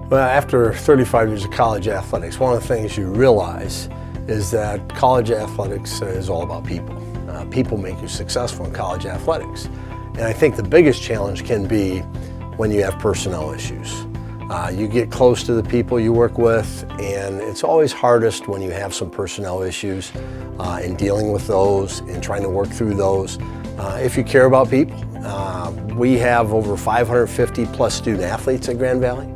Well, after 35 years of college athletics, one of the things you realize is that college athletics is all about people. People make you successful in college athletics. And I think the biggest challenge can be when you have personnel issues. You get close to the people you work with, and it's always hardest when you have some personnel issues in dealing with those and trying to work through those. If you care about people, we have over 550 plus student athletes at Grand Valley.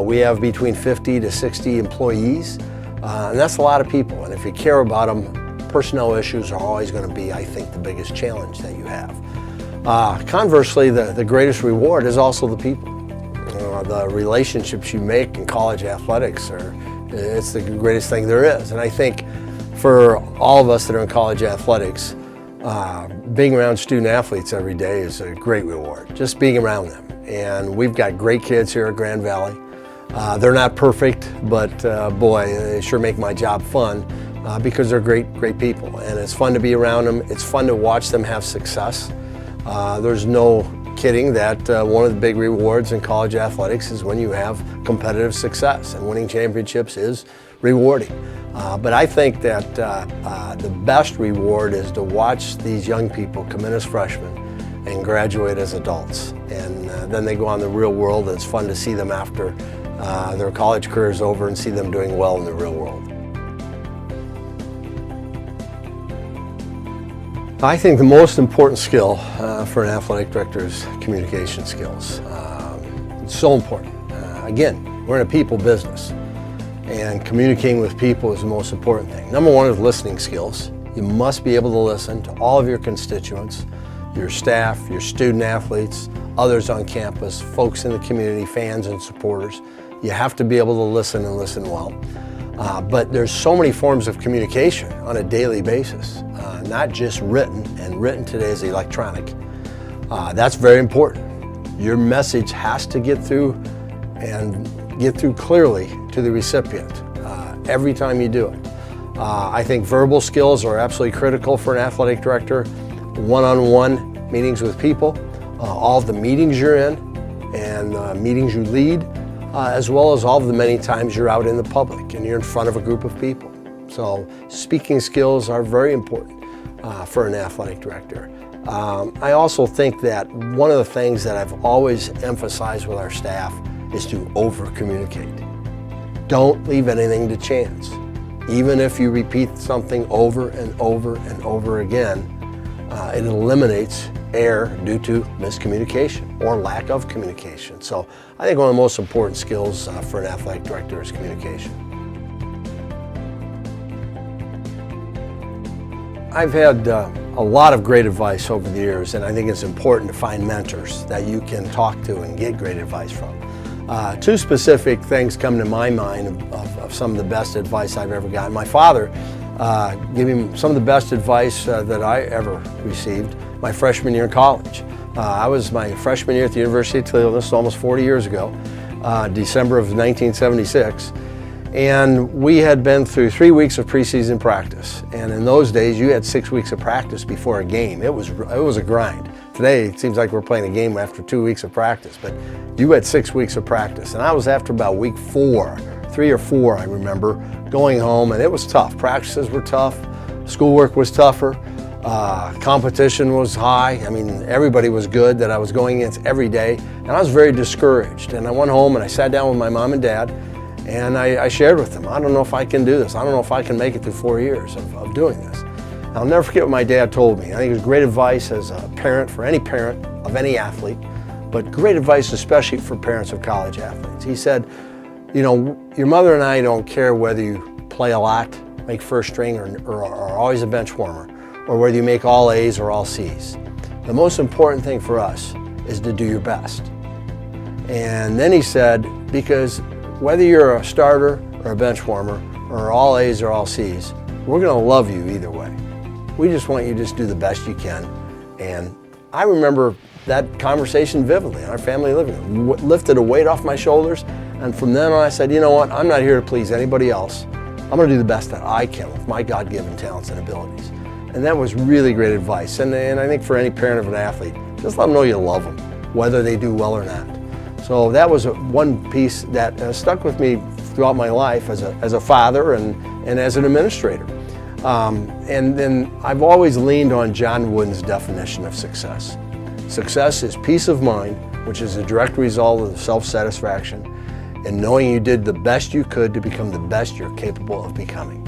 We have between 50 to 60 employees, and that's a lot of people. And if you care about them, personnel issues are always going to be, I think, the biggest challenge that you have. Conversely, the greatest reward is also the people. The relationships you make in college athletics it's the greatest thing there is. And I think for all of us that are in college athletics, being around student athletes every day is a great reward, just being around them. And we've got great kids here at Grand Valley. They're not perfect, but boy, they sure make my job fun because they're great people. And it's fun to be around them. It's fun to watch them have success. There's no kidding that one of the big rewards in college athletics is when you have competitive success, and winning championships is rewarding. But I think that the best reward is to watch these young people come in as freshmen and graduate as adults. And then they go on the real world, and it's fun to see them after their college career is over and see them doing well in the real world. I think the most important skill for an athletic director is communication skills. It's so important. Again, we're in a people business, and communicating with people is the most important thing. Number one is listening skills. You must be able to listen to all of your constituents, your staff, your student athletes, others on campus, folks in the community, fans and supporters. You have to be able to listen and listen well. But there's so many forms of communication on a daily basis, not just written, and written today is electronic. That's very important. Your message has to get through, and get through clearly to the recipient every time you do it. I think verbal skills are absolutely critical for an athletic director. One-on-one meetings with people, all of the meetings you're in and meetings you lead, as well as all of the many times you're out in the public and you're in front of a group of people. So speaking skills are very important for an athletic director. I also think that one of the things that I've always emphasized with our staff is to over-communicate. Don't leave anything to chance. Even if you repeat something over and over and over again, it eliminates error due to miscommunication or lack of communication. So I think one of the most important skills for an athletic director is communication. I've had a lot of great advice over the years, and I think it's important to find mentors that you can talk to and get great advice from. Two specific things come to my mind of some of the best advice I've ever gotten. My father gave me some of the best advice that I ever received my freshman year in college. I was my freshman year at the University of Toledo, this is almost 40 years ago, December of 1976. And we had been through 3 weeks of preseason practice. And in those days, you had 6 weeks of practice before a game. It was a grind. Today, it seems like we're playing a game after 2 weeks of practice, but you had 6 weeks of practice. And I was after about week 3 or 4, I remember, going home, and it was tough. Practices were tough, schoolwork was tougher, competition was high. I mean, everybody was good that I was going against every day, and I was very discouraged. And I went home and I sat down with my mom and dad, and I shared with them, I don't know if I can do this. I don't know if I can make it through 4 years of doing this. I'll never forget what my dad told me. I think it was great advice as a parent, for any parent of any athlete, but great advice especially for parents of college athletes. He said, you know, your mother and I don't care whether you play a lot, make first string, or are always a bench warmer, or whether you make all A's or all C's. The most important thing for us is to do your best. And then he said, because whether you're a starter or a bench warmer, or all A's or all C's, we're gonna love you either way. We just want you to just do the best you can. And I remember that conversation vividly in our family living room. Lifted a weight off my shoulders, and from then on I said, you know what, I'm not here to please anybody else. I'm gonna do the best that I can with my God-given talents and abilities. And that was really great advice. And I think for any parent of an athlete, just let them know you love them, whether they do well or not. So that was one piece that stuck with me throughout my life as a father and as an administrator. And then I've always leaned on John Wooden's definition of success. Success is peace of mind, which is a direct result of self-satisfaction and knowing you did the best you could to become the best you're capable of becoming.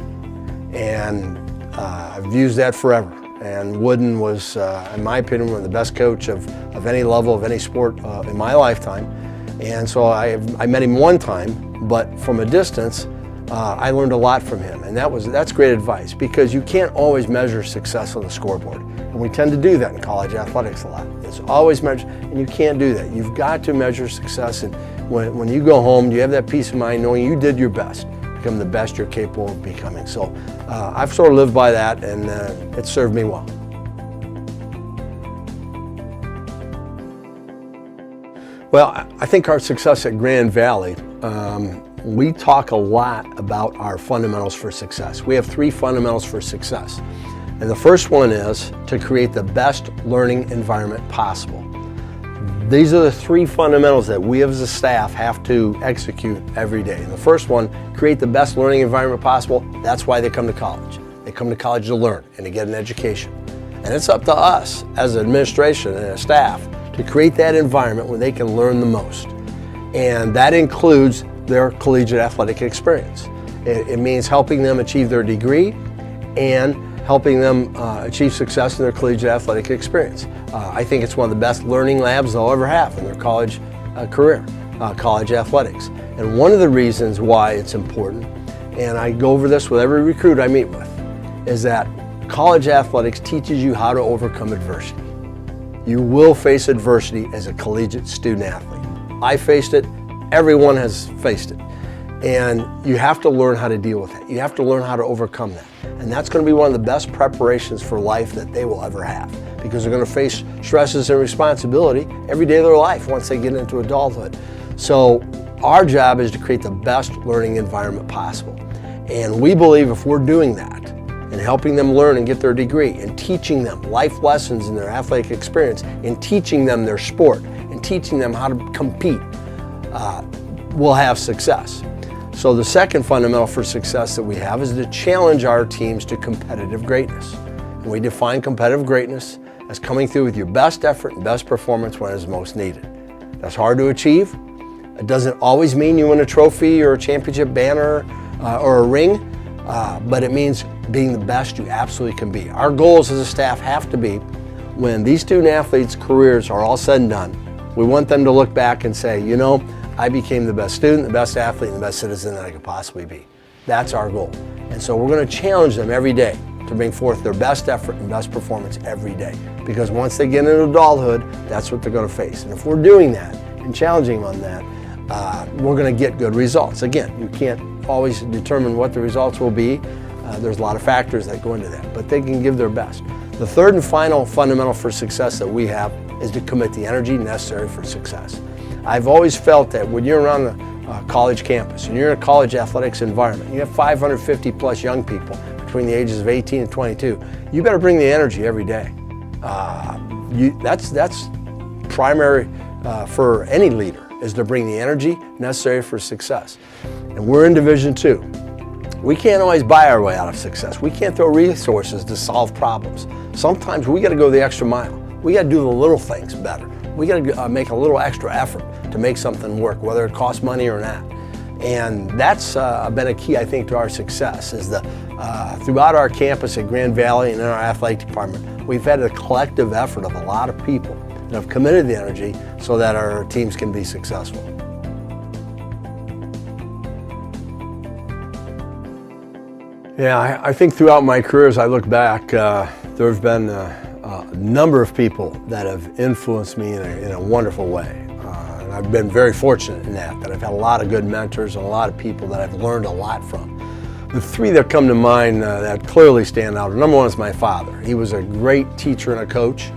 And I've used that forever. And Wooden was, in my opinion, one of the best coach of any level, of any sport in my lifetime. And so I met him one time, but from a distance, I learned a lot from him. And that's great advice, because you can't always measure success on the scoreboard. And we tend to do that in college athletics a lot. It's always measured, and you can't do that. You've got to measure success, and when you go home, you have that peace of mind knowing you did your best, become the best you're capable of becoming. So I've sort of lived by that, and it served me well. Well, I think our success at Grand Valley, we talk a lot about our fundamentals for success. We have 3 fundamentals for success. And the first one is to create the best learning environment possible. These are the 3 fundamentals that we as a staff have to execute every day. And the first one, create the best learning environment possible. That's why they come to college. They come to college to learn and to get an education. And it's up to us as an administration and a staff to create that environment where they can learn the most. And that includes their collegiate athletic experience. It means helping them achieve their degree and helping them achieve success in their collegiate athletic experience. I think it's one of the best learning labs they'll ever have in their college career, college athletics. And one of the reasons why it's important, and I go over this with every recruit I meet with, is that college athletics teaches you how to overcome adversity. You will face adversity as a collegiate student athlete. I faced it, everyone has faced it. And you have to learn how to deal with it. You have to learn how to overcome that. And that's going to be one of the best preparations for life that they will ever have, because they're going to face stresses and responsibility every day of their life once they get into adulthood. So our job is to create the best learning environment possible. And we believe if we're doing that and helping them learn and get their degree and teaching them life lessons in their athletic experience and teaching them their sport and teaching them how to compete, we'll have success. So the second fundamental for success that we have is to challenge our teams to competitive greatness. And we define competitive greatness as coming through with your best effort and best performance when it's most needed. That's hard to achieve. It doesn't always mean you win a trophy or a championship banner or a ring, but it means being the best you absolutely can be. Our goals as a staff have to be, when these student athletes' careers are all said and done, we want them to look back and say, you know, I became the best student, the best athlete, and the best citizen that I could possibly be. That's our goal. And so we're going to challenge them every day to bring forth their best effort and best performance every day. Because once they get into adulthood, that's what they're going to face. And if we're doing that and challenging them on that, we're going to get good results. Again, you can't always determine what the results will be. There's a lot of factors that go into that, but they can give their best. The third and final fundamental for success that we have is to commit the energy necessary for success. I've always felt that when you're around the college campus and you're in a college athletics environment, you have 550 plus young people between the ages of 18 and 22, you better bring the energy every day. That's primary for any leader, is to bring the energy necessary for success. And we're in Division II. We can't always buy our way out of success. We can't throw resources to solve problems. Sometimes we got to go the extra mile. We got to do the little things better. We got to make a little extra effort to make something work, whether it costs money or not. And that's been a key, I think, to our success, is throughout our campus at Grand Valley and in our athletic department, we've had a collective effort of a lot of people that have committed the energy so that our teams can be successful. Yeah, I think throughout my career, as I look back, there have been a number of people that have influenced me in a wonderful way. And I've been very fortunate in that I've had a lot of good mentors and a lot of people that I've learned a lot from. The 3 that come to mind that clearly stand out, number 1 is my father. He was a great teacher and a coach.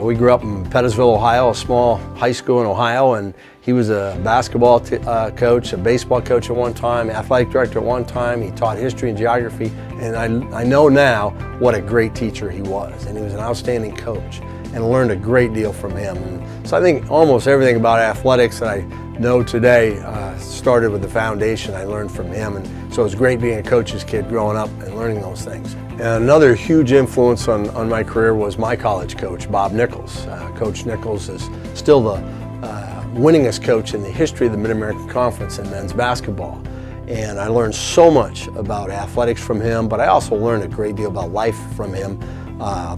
We grew up in Pettisville, Ohio, a small high school in Ohio, and He was a basketball coach, a baseball coach at one time, athletic director at one time. He taught history and geography, and I know now what a great teacher he was. And he was an outstanding coach, and learned a great deal from him. And so I think almost everything about athletics that I know today started with the foundation I learned from him. And so it was great being a coach's kid growing up and learning those things. And another huge influence on my career was my college coach, Bob Nichols. Coach Nichols is still the winningest coach in the history of the Mid-American Conference in men's basketball. And I learned so much about athletics from him, but I also learned a great deal about life from him.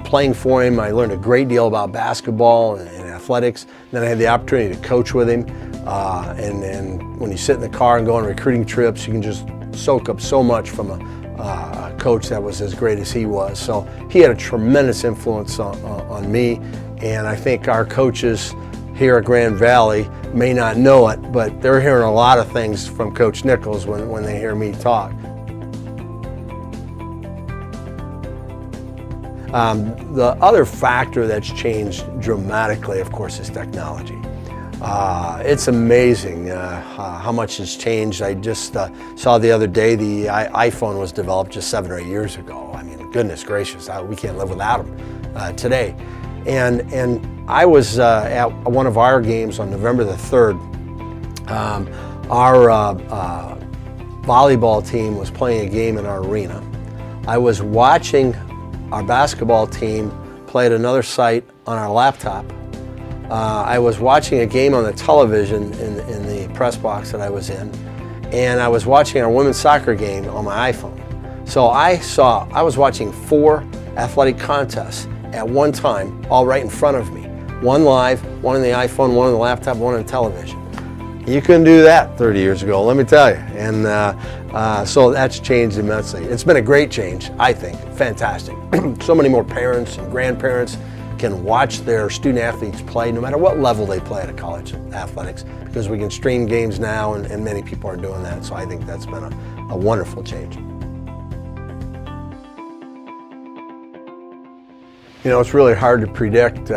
Playing for him, I learned a great deal about basketball and athletics. Then I had the opportunity to coach with him. And when you sit in the car and go on recruiting trips, you can just soak up so much from a coach that was as great as he was. So he had a tremendous influence on me. And I think our coaches here at Grand Valley may not know it, but they're hearing a lot of things from Coach Nichols when they hear me talk. The other factor that's changed dramatically, of course, is technology. It's amazing how much has changed. I just saw the other day the iPhone was developed just 7 or 8 years ago. I mean, goodness gracious, we can't live without them today. And I was at one of our games on November the 3rd. Our volleyball team was playing a game in our arena. I was watching our basketball team play at another site on our laptop. I was watching a game on the television in the press box that I was in, and I was watching our women's soccer game on my iPhone. So I was watching 4 athletic contests at one time, all right in front of me. One live, one on the iPhone, one on the laptop, one on the television. You couldn't do that 30 years ago, let me tell you. And so that's changed immensely. It's been a great change, I think, fantastic. So many more parents and grandparents can watch their student athletes play no matter what level they play at a college athletics, because we can stream games now, and many people are doing that. So I think that's been a wonderful change. You know, it's really hard to predict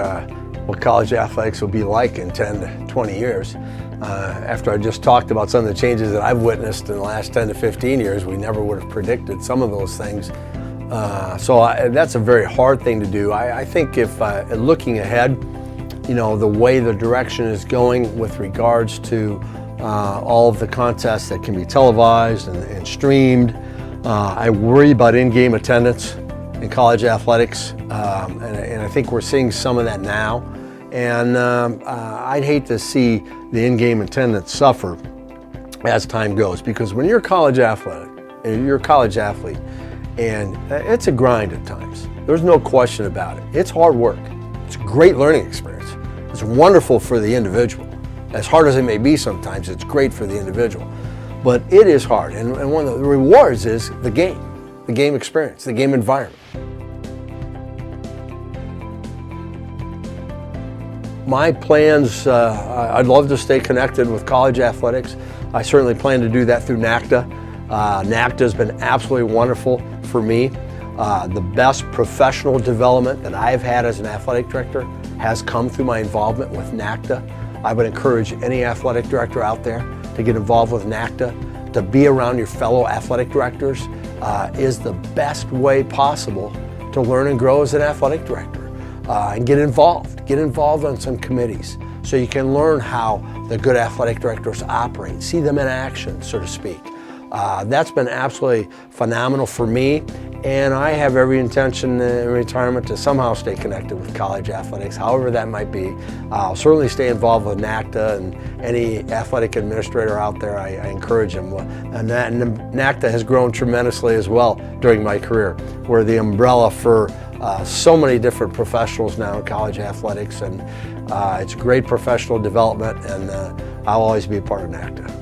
what college athletics will be like in 10 to 20 years. After I just talked about some of the changes that I've witnessed in the last 10 to 15 years, we never would have predicted some of those things. That's a very hard thing to do. I think if looking ahead, you know, the way the direction is going with regards to all of the contests that can be televised and streamed, I worry about in-game attendance in college athletics, and I think we're seeing some of that now. And I'd hate to see the in-game attendance suffer as time goes, because when you're a college athlete, and it's a grind at times. There's no question about it. It's hard work. It's a great learning experience. It's wonderful for the individual. As hard as it may be sometimes, it's great for the individual. But it is hard, and one of the rewards is the game experience, the game environment. My plans, I'd love to stay connected with college athletics. I certainly plan to do that through NACDA. NACDA has been absolutely wonderful for me. The best professional development that I've had as an athletic director has come through my involvement with NACDA. I would encourage any athletic director out there to get involved with NACDA. To be around your fellow athletic directors is the best way possible to learn and grow as an athletic director. And get involved on some committees so you can learn how the good athletic directors operate, see them in action, so to speak. That's been absolutely phenomenal for me, and I have every intention in retirement to somehow stay connected with college athletics, however that might be. I'll certainly stay involved with NACDA, and any athletic administrator out there, I encourage them. And NACDA has grown tremendously as well during my career. We're the umbrella for so many different professionals now in college athletics, and it's great professional development, and I'll always be a part of NACDA.